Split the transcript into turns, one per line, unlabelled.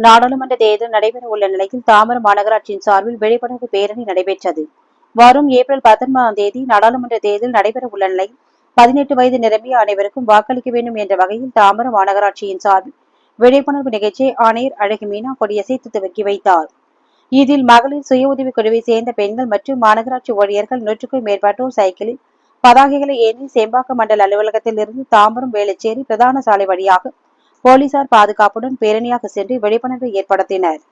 நாடாளுமன்ற தேர்தல் நடைபெற உள்ள நிலையில் தாம்பரம் மாநகராட்சியின் சார்பில் விழிப்புணர்வு பேரணி நடைபெற்றது. வரும் ஏப்ரல் 19ஆம் தேதி நாடாளுமன்ற தேர்தல் நடைபெற உள்ள நிலையில் 18 வயது நிரம்பிய அனைவருக்கும் வாக்களிக்க வேண்டும் என்ற வகையில் தாம்பரம் மாநகராட்சியின் சார்பில் விழிப்புணர்வு நிகழ்ச்சியை ஆணையர் அழகு மீனா கொடியசைத்து துவக்கி வைத்தார். இதில் மகளிர் சுய உதவிக் குழுவை சேர்ந்த பெண்கள் மற்றும் மாநகராட்சி ஊழியர்கள் 100க்கும் மேற்பட்டோர் சைக்கிளில் பதாகைகளை ஏந்தி சேம்பாக்கம் மண்டல அலுவலகத்தில் இருந்து தாம்பரம் வேளச்சேரி பிரதான சாலை வழியாக போலீசார் பாதுகாப்புடன் பேரணியாக சென்று விழிப்புணர்வை ஏற்படுத்தினர்.